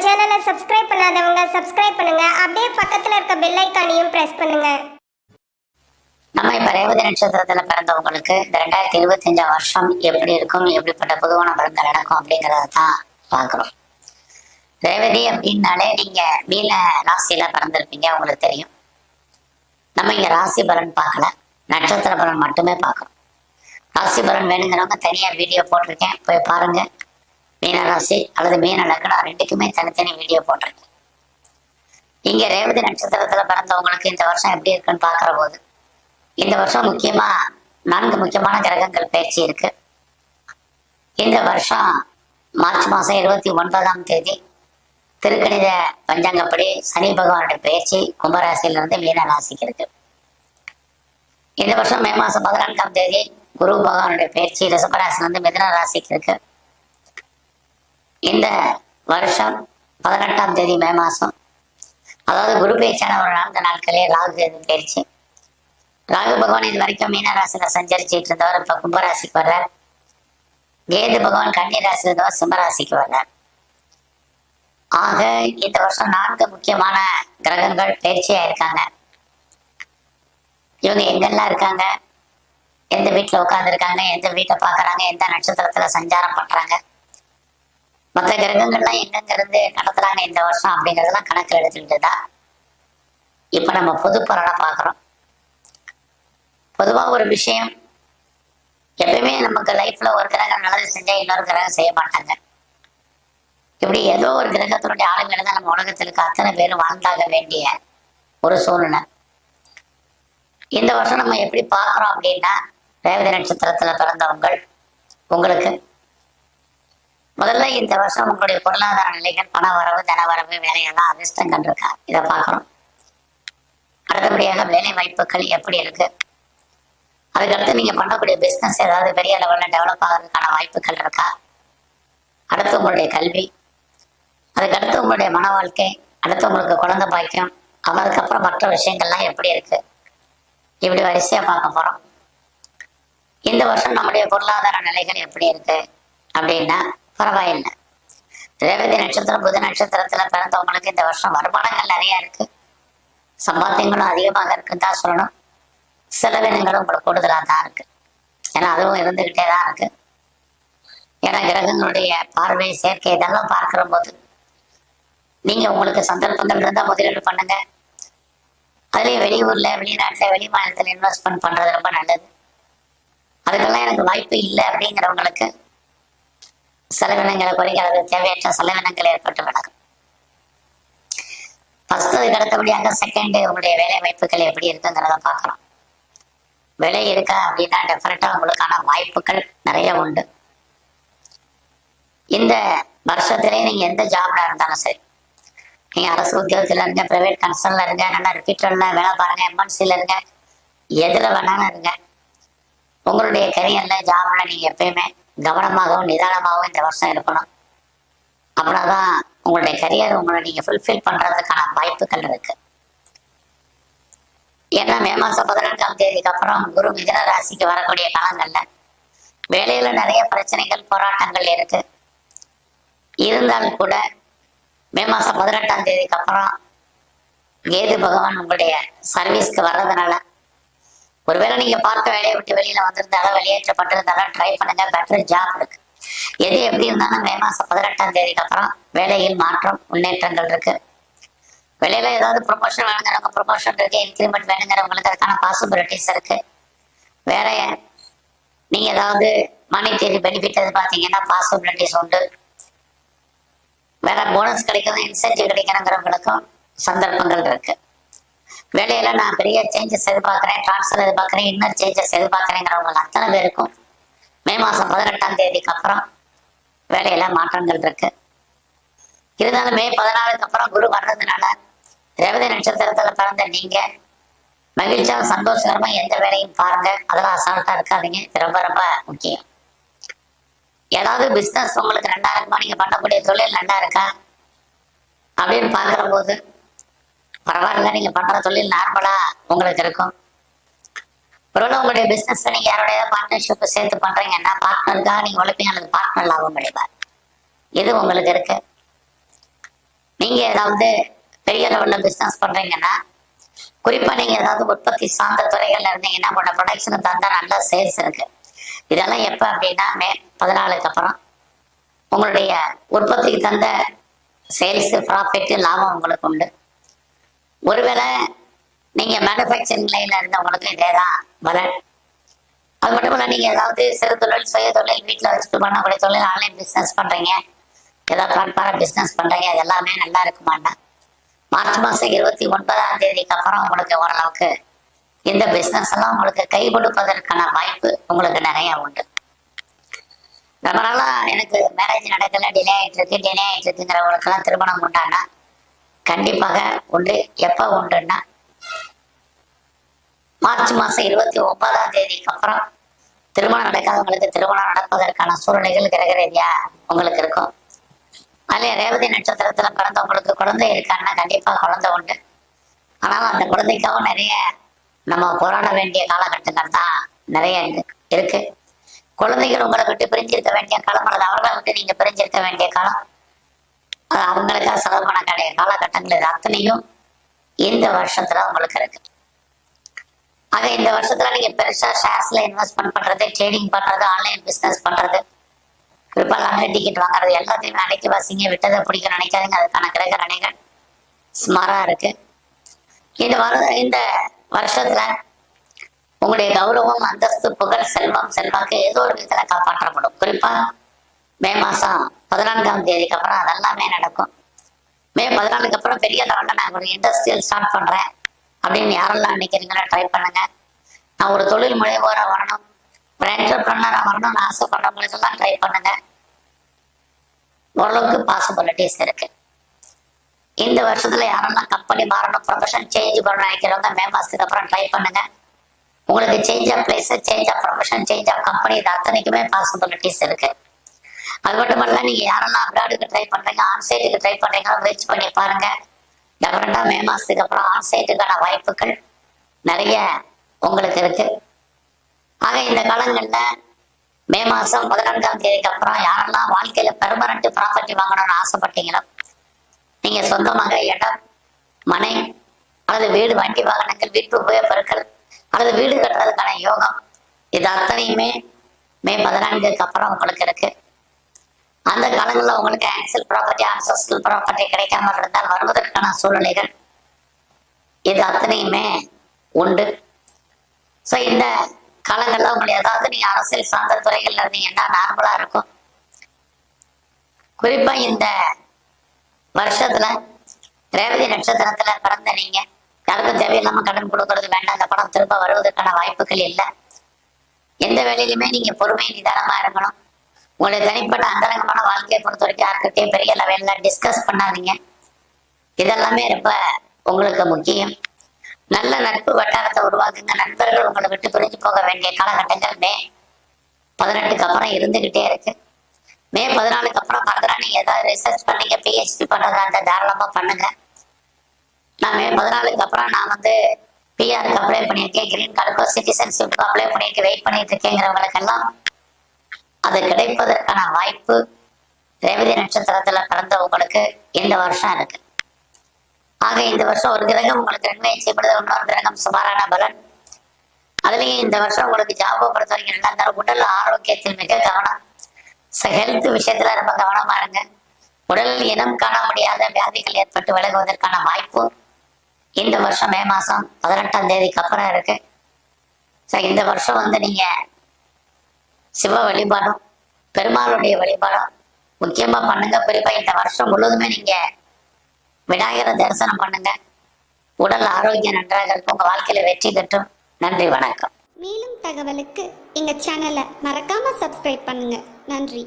சேனலை சப்ஸ்கிரைப் பண்ணாதவங்க சப்ஸ்கிரைப் பண்ணுங்க. அப்படியே பக்கத்துல இருக்க பெல் ஐகானையும் பிரஸ் பண்ணுங்க. நம்ம இப்ப ரேவதி நட்சத்திரத்துல பிறந்தவங்களுக்கு இந்த 2025 வருஷம் எப்படி இருக்கும், எப்படிப்பட்ட பொதுவான பலன்கள் நடக்கும் அப்படிங்கறத தான் பாக்குறோம். ரேவதி அப்படின்னாலே நீங்க மீன ராசியில பிறந்திருப்பீங்க, உங்களுக்கு தெரியும். நம்ம இங்க ராசி பலன் பார்க்கல, நட்சத்திர பலன் மட்டுமே பார்க்கறோம். ராசி பலன் வேணுங்கிறவங்க தனியா வீடியோ போட்டிருக்கேன், போய் பாருங்க. மீன ராசி அல்லது மீன லக்னம் ரெண்டுக்குமே தனித்தனி வீடியோ போட்டிருக்கேன். இங்க ரேவதி நட்சத்திரத்துல பிறந்தவங்களுக்கு இந்த வருஷம் எப்படி இருக்குன்னு பாக்குற போது, இந்த வருஷம் முக்கியமா 4 முக்கியமான கிரகங்கள் பயிற்சி இருக்கு. இந்த வருஷம் மார்ச் மாசம் 29ஆம் தேதி திருக்கணித பஞ்சாங்கப்படி சனி பகவானுடைய பயிற்சி கும்பராசியிலிருந்து மீன ராசிக்கு இருக்கு. இந்த வருஷம் மே மாசம் 14ஆம் தேதி குரு பகவானுடைய பயிற்சி ரிஷபராசிலிருந்து மிதுன ராசிக்கு இருக்கு. இந்த வருஷம் 18ஆம் தேதி மே மாசம், அதாவது குரு பயிற்சியான ஒரு 4 நாட்களே ராகு கேது பயிற்சி. ராகு பகவான் இது வரைக்கும் மீன ராசியில சஞ்சரிச்சுட்டு இருந்தவர் இப்ப கும்பராசிக்கு வர்றார். கேது பகவான் கன்னி ராசியில இருந்தவர் சிம்மராசிக்கு வர்றார். ஆக இந்த வருஷம் 4 முக்கியமான கிரகங்கள் பயிற்சியா இருக்காங்க. இவங்க எங்கெல்லாம் இருக்காங்க, எந்த வீட்டுல உட்கார்ந்து இருக்காங்க, எந்த வீட்டை பாக்குறாங்க, எந்த நட்சத்திரத்துல சஞ்சாரம் பண்றாங்க, மற்ற கிரகங்கள்லாம் எங்கெங்க இருந்து நடத்துறாங்க இந்த வருஷம் அப்படிங்கறதெல்லாம் கணக்கில் எடுத்துக்கிட்டு தான் இப்ப நம்ம பொது பலனை பாக்குறோம். பொதுவா ஒரு விஷயம், எப்பயுமே நமக்கு லைஃப்ல ஒரு கிரகம் நல்லது செஞ்சா இன்னொரு கிரகம் செய்ய மாட்டாங்க. இப்படி ஏதோ ஒரு கிரகத்தினுடைய ஆளுங்களை தான் நம்ம உலகத்திற்கு அத்தனை பேரும் வாழ்ந்தாக வேண்டிய ஒரு சூழ்நிலை. இந்த வருஷம் நம்ம எப்படி பார்க்கிறோம் அப்படின்னா, ரேவதி நட்சத்திரத்துல பிறந்தவங்கள் உங்களுக்கு முதல்ல இந்த வருஷம் உங்களுடைய பொருளாதார நிலைகள், பண வரவு, தன வரவு, வேலையெல்லாம் அதிர்ஷ்டங்கள் இருக்கா, இதை பார்க்கிறோம். அடுத்தபடியாக வேலை வாய்ப்புகள் எப்படி இருக்கு, அதுக்கடுத்து நீங்க பண்ணக்கூடிய பிசினஸ் ஏதாவது பெரிய லெவல்ல டெவலப் ஆகிறதுக்கான வாய்ப்புகள் இருக்கா, அடுத்து உங்களுடைய கல்வி, அதுக்கடுத்து உங்களுடைய மன வாழ்க்கை, அடுத்து உங்களுக்கு குழந்தை பாக்கியம், அதுக்கப்புறம் மற்ற விஷயங்கள்லாம் எப்படி இருக்கு, இப்படி வரிசையா பார்க்க போறோம். இந்த வருஷம் நம்முடைய பொருளாதார நிலைகள் எப்படி இருக்கு அப்படின்னா பரவாயில்லை. ரேவதி நட்சத்திரம் புத நட்சத்திரத்துல பிறந்தவங்களுக்கு இந்த வருஷம் வருமானங்கள் நிறைய இருக்கு, சம்பாத்தியங்களும் அதிகமாக இருக்குன்னு தான் சொல்லணும். செலவினங்களும் உங்களுக்கு கூடுதலாக தான் இருக்கு, ஏன்னா அதுவும் இருந்துகிட்டே தான் இருக்கு. ஏன்னா கிரகங்களுடைய பார்வை, சேர்க்கை இதெல்லாம் பார்க்கிற போது நீங்க உங்களுக்கு சந்தர்ப்பங்கள் இருந்தா முதலீடு பண்ணுங்க. அதுலயும் வெளியூர்ல, வெளிநாட்டுல, வெளி மாநிலத்துல இன்வெஸ்ட்மெண்ட் பண்றது ரொம்ப நல்லது. அதுக்கெல்லாம் எனக்கு வாய்ப்பு இல்லை அப்படிங்கிறவங்களுக்கு செலவினங்களை குறைக்கிறது, தேவையற்ற செலவினங்கள் ஏற்பட்டு விடாது. ஃபர்ஸ்ட் அதுக்கு அடுத்தபடியாக செகண்ட் உங்களுடைய வேலை வாய்ப்புகள் எப்படி இருக்குங்கிறத பார்க்கலாம். வேலை இருக்கா அப்படின்னா டெஃபினட்டா உங்களுக்கான வாய்ப்புகள் நிறைய உண்டு. இந்த வருஷத்திலே நீங்க எந்த ஜாப்ல இருந்தாலும் சரி, நீங்க அரசு உத்தியோகத்துல இருங்க, பிரைவேட் கன்சர்ன்ல இருங்க, நல்லா ரிப்பீட்டர்ல வேலை பாருங்க, எம்என்சில இருங்க, எதுல வேணாலும் இருங்க, உங்களுடைய கரியர்ல ஜாப்ல நீங்க எப்பயுமே கவனமாகவும் நிதானமாகவும் இந்த வருஷம் இருக்கணும். அப்படின்னாதான் உங்களுடைய கரியர் உங்களை நீங்க ஃபுல்ஃபில் பண்றதுக்கான வாய்ப்புகள் இருக்கு. ஏன்னா மே மாசம் 14ஆம் தேதிக்கு அப்புறம் குரு மிதுன ராசிக்கு வரக்கூடிய காலங்கள்ல வேலையில நிறைய பிரச்சனைகள், போராட்டங்கள் இருக்கு. இருந்தாலும் கூட மே மாசம் 18ஆம் தேதிக்கு அப்புறம் கேது பகவான் உங்களுடைய சர்வீஸ்க்கு வர்றதுனால, ஒருவேளை நீங்க பார்க்க வேலையை விட்டு வெளியில வந்திருந்தாலும், வெளியேற்றப்பட்டிருந்தாலும் ட்ரை பண்ணுங்க, பெட்டர் ஜாப் இருக்கு. எது எப்படி இருந்தாலும் மே மாசம் 18ஆம் தேதிக்கு அப்புறம் வேலையில் மாற்றம், முன்னேற்றங்கள் இருக்கு. வேலையில ஏதாவது ப்ரொமோஷன் வேணுங்கிறவங்க ப்ரொமோஷன் இருக்கு, இன்க்ரிமெண்ட் வேணுங்கிறவங்களுக்கு அதுக்கான பாசிபிலிட்டிஸ் இருக்கு. வேற நீங்க ஏதாவது மானிட்டரி பெனிஃபிட் எதிர்பார்த்தீங்கன்னா பாசிபிலிட்டிஸ் உண்டு. வேற போனஸ் கிடைக்கிறது, இன்சென்டிவ் கிடைக்கிறவங்களுக்கும் சந்தர்ப்பங்கள் இருக்கு. வேலையில நான் பெரிய சேஞ்சஸ் எதிர்பார்க்கிறேன், டிரான்ஸ்ஃபர் எதிர்பார்க்கிறேன், இன்னர் சேஞ்சஸ் எதிர்பார்க்கிறேங்கிறவங்க அத்தனை பேருக்கும் மே மாசம் 18ஆம் தேதிக்கு அப்புறம் வேலையில மாற்றங்கள் இருக்கு. இருந்தாலும் மே 14க்கு அப்புறம் குரு வர்றதுனால ரேவதி நட்சத்திரத்துல பிறந்த நீங்க மகிழ்ச்சியா சந்தோஷகரமா எந்த வேலையும் பாருங்க, அதெல்லாம் அசால்ட்டா இருக்காதீங்க. இது ரொம்ப ரொம்ப முக்கியம். ஏதாவது பிசினஸ் உங்களுக்கு நல்லா இருக்குமா, நீங்க பண்ணக்கூடிய தொழில் நல்லா இருக்கா அப்படின்னு பாக்குற போது பரவாயில்ல, நீங்க பண்ற தொழில் நார்மலா உங்களுக்கு இருக்கும். ஒருவேளை உங்களுடைய பிசினஸ் நீங்க யாரோடைய பார்ட்னர்ஷிப் சேர்த்து பண்றீங்கன்னா பார்ட்னருக்காக நீங்க உழைப்பீங்க, அல்லது பார்ட்னர் லாபம் அடைவார். இது உங்களுக்கு இருக்கு. நீங்க ஏதாவது பெரிய லெவல்ல பிசினஸ் பண்றீங்கன்னா, குறிப்பா நீங்க ஏதாவது உற்பத்தி சார்ந்த துறைகள்ல இருந்தீங்கன்னா உங்களோட ப்ரொடக்ஷனுக்கு தகுந்த நல்ல சேல்ஸ் இருக்கு. இதெல்லாம் எப்ப அப்படின்னா மே 14க்கு அப்புறம் உங்களுடைய உற்பத்திக்கு தந்த சேல்ஸ் ப்ராஃபிட் லாபம் உங்களுக்கு உண்டு. ஒருவேளை நீங்க மேனுஃபேக்சரிங் லைன்ல இருந்தவங்களுக்கு இதேதான் பலன். அது மட்டும் இல்ல, நீங்க ஏதாவது சிறு தொழில் சுய தொழில் வீட்டுல வச்சுட்டு பண்ணக்கூடிய தொழில் ஆன்லைன் பிசினஸ் பண்றீங்க, ஏதாவது பிளாட்ஃபார பிசினஸ் பண்றீங்க, அது எல்லாமே நல்லா இருக்குமாண்டா. மார்ச் மாசம் 29ஆம் தேதிக்கு அப்புறம் உங்களுக்கு ஓரளவுக்கு இந்த பிசினஸ் எல்லாம் உங்களுக்கு கை கொடுப்பதற்கான வாய்ப்பு உங்களுக்கு நிறைய உண்டு. ரொம்ப நாளா எனக்கு மேரேஜ் நடக்கல, டிலே ஆயிட்டு இருக்குங்கிறவங்களுக்கெல்லாம் திருமணம் உண்டானா கண்டிப்பாக உண்டு. எப்ப உண்டுன்னா மார்ச் மாசம் 29ஆம் தேதிக்கு அப்புறம் திருமணம் நடக்காதவங்களுக்கு திருமணம் நடப்பதற்கான சூழ்நிலைகள் கிரக ரீதியா உங்களுக்கு இருக்கும். அதுல ரேவதி நட்சத்திரத்துல பிறந்தவங்களுக்கு குழந்தை இருக்காங்கன்னா கண்டிப்பா குழந்தை உண்டு. ஆனாலும் அந்த குழந்தைக்காகவும் நிறைய நம்ம போராட வேண்டிய காலகட்டங்கள் தான் நிறைய இருக்கு. குழந்தைகள் உங்களை விட்டு பிரிஞ்சிருக்க வேண்டிய காலம், அல்லது அவர்களை விட்டு நீங்க பிரிஞ்சிருக்க வேண்டிய காலம், அது அவங்களுக்காக செலவு பண்ண வேண்டிய காலகட்டங்கள், இது அத்தனையும் இந்த வருஷத்துல உங்களுக்கு இருக்கு. ஆக இந்த வருஷத்துல நீங்க பெருசா ஷேர்ஸ்ல இன்வெஸ்ட்மெண்ட் பண்றது, ட்ரேடிங் பண்றது, ஆன்லைன் பிசினஸ் பண்றது, குறிப்பா லாட்டரி டிக்கெட் வாங்குறது எல்லாத்தையுமே அடைக்கி வாசிங்க. விட்டதை பிடிக்க நினைக்காதுங்க. அதுக்கான கிரக நிலைகள் சுமாரா இருக்கு. இந்த வருஷத்துல உங்களுடைய கௌரவம், அந்தஸ்து, புகழ், செல்வம், செல்வாக்கு ஏதோ ஒரு விதத்துல காப்பாற்றப்படும். குறிப்பா மே மாசம் 14ஆம் தேதிக்கு அப்புறம் அதெல்லாமே நடக்கும். மே 14க்கு அப்புறம் பெரிய லெவல்ல நான் ஒரு இண்டஸ்ட்ரியல் ஸ்டார்ட் பண்றேன் அப்படின்னு யாரெல்லாம் நினைக்கிறீங்களோ ட்ரை பண்ணுங்க. நான் ஒரு தொழில் முனைவோரா வரணும், ஒரு என்டர்பிரனரா வரணும்னு ஆசைப்படுறவங்களுக்கு எல்லாம் ட்ரை பண்ணுங்க. ஓரளவுக்கு பாசிபிலிட்டிஸ் இருக்கு. இந்த வருஷத்துல யாரெல்லாம் கம்பெனி மாறணும், ப்ரொஃபஷன் சேஞ்ச் பண்ண நினைக்கிறவங்க மே மாசத்துக்கு அப்புறம் ட்ரை பண்ணுங்க. உங்களுக்கு change of place, change of profession, change of company, இது அத்தனைக்குமே பாசிபிலிட்டிஸ் இருக்கு. அது மட்டும் இல்ல, நீங்க யாரெல்லாம் அப்ராடுக்கு ட்ரை பண்றீங்க, ஆன்சைட்டுக்கு ட்ரை பண்றீங்க, முயற்சி பண்ணி பாருங்க. டெஃபரெண்டா மே மாசத்துக்கு அப்புறம் ஆன்சைட்டுக்கான வாய்ப்புகள் நிறைய உங்களுக்கு இருக்கு. ஆக இந்த காலங்கள்ல மே மாசம் 14ஆம் தேதிக்கு அப்புறம் யாரெல்லாம் வாழ்க்கையில பெர்மனன்ட் ப்ராப்பர்ட்டி வாங்கணும்னு ஆசைப்பட்டீங்களோ, நீங்க சொந்தமாக இடம், மனை அல்லது வீடு, வண்டி வாகனங்கள், வீட்டு உபயோகப்பொருட்கள் அல்லது வீடு கட்டுறதுக்கான யோகம், இது அத்தனையுமே மே 14க்கு அப்புறம் உங்களுக்கு இருக்கு. அந்த காலங்களில் உங்களுக்கு ஆக்சல் ப்ராப்பர்ட்டி, ஆன்சஸ்டல் ப்ராப்பர்ட்டி கிடைக்காம இருந்தால் வருவதற்கான சூழ்நிலைகள் இது அத்தனையுமே உண்டு. ஸோ இந்த காலங்களில் உங்களுக்கு ஏதாவது நீங்க அரசியல் சார்ந்த துறைகள்ல இருந்தீங்கன்னா நார்மலா இருக்கும். குறிப்பா இந்த வருஷத்துல ரேவதி நட்சத்திரத்துல பிறந்த நீங்க யாருக்கும் தேவையில்லாம கடன் கொடுக்கறது வேண்டாம். அந்த பணம் திரும்ப வருவதற்கான வாய்ப்புகள் இல்லை. எந்த வேலையிலுமே நீங்க பொறுமை நிதானமா இருக்கணும். உங்களுடைய தனிப்பட்ட அந்தரங்கமான வாழ்க்கையை பொறுத்த வரைக்கும் யாருக்கிட்டையும் பெரிய லெவல்ல டிஸ்கஸ் பண்ணாதீங்க. இதெல்லாமே ரொம்ப உங்களுக்கு முக்கியம். நல்ல நட்பு வட்டாரத்தை உருவாக்குங்க. நண்பர்கள் உங்களை விட்டு பிரிஞ்சு போக வேண்டிய காலகட்டங்கள் மே 18க்கு அப்புறம் இருந்துகிட்டே இருக்கு. மே 14க்கு அப்புறம் ஃபர்தரா நீங்க ஏதாவது ரிசர்ச் பண்ணீங்க, PhD பண்றதா அந்த தாராளமா பண்ணுங்க. நான் மே 14க்கு அப்புறம் நான் PR அப்ளை பண்ணியிருக்கேன், கிரீன் கார்டுக்கோ சிட்டிசன்ஷிப்க்கு அப்ளை பண்ணிட்டு வெயிட் பண்ணிட்டு இருக்கேங்கிறவங்களுக்கெல்லாம் அது கிடைப்பதற்கான வாய்ப்பு ரேவதி நட்சத்திரத்துல பிறந்த உங்களுக்கு இந்த வருஷம் இருக்கு. ஆக இந்த வருஷம் ஒரு கிரகம் உங்களுக்கு நன்மை செய்யப்படுது, இன்னொரு கிரகம் சுமாரான பலன். அதுலயும் இந்த வருஷம் உங்களுக்கு ஜாபை பொறுத்த வரைக்கும் நல்லா இருந்தாலும் உடல் ஆரோக்கியத்தில் மிக கவனம். ஹெல்த் விஷயத்துல ரொம்ப கவனமா இருங்க. உடலில் இனம் காண முடியாத வியாதிகள் ஏற்பட்டு விலகுவதற்கான வாய்ப்பு இந்த வருஷம் மே மாசம் 18ஆம் தேதிக்கு அப்புறம் இருக்கு. இந்த வருஷம் நீங்க சிவ வழிபாடும் பெருமாளுடைய வழிபாடும் முக்கியமா பண்ணுங்க. குறிப்பா இந்த வருஷம் முழுவதுமே நீங்க விநாயகரை தரிசனம் பண்ணுங்க. உடல் ஆரோக்கியம் நன்றாக இருக்கும். உங்க வாழ்க்கையில வெற்றி பெற்றும். நன்றி, வணக்கம். மேலும் தகவலுக்கு எங்க சேனலை மறக்காம சப்ஸ்கிரைப் பண்ணுங்க. நன்றி.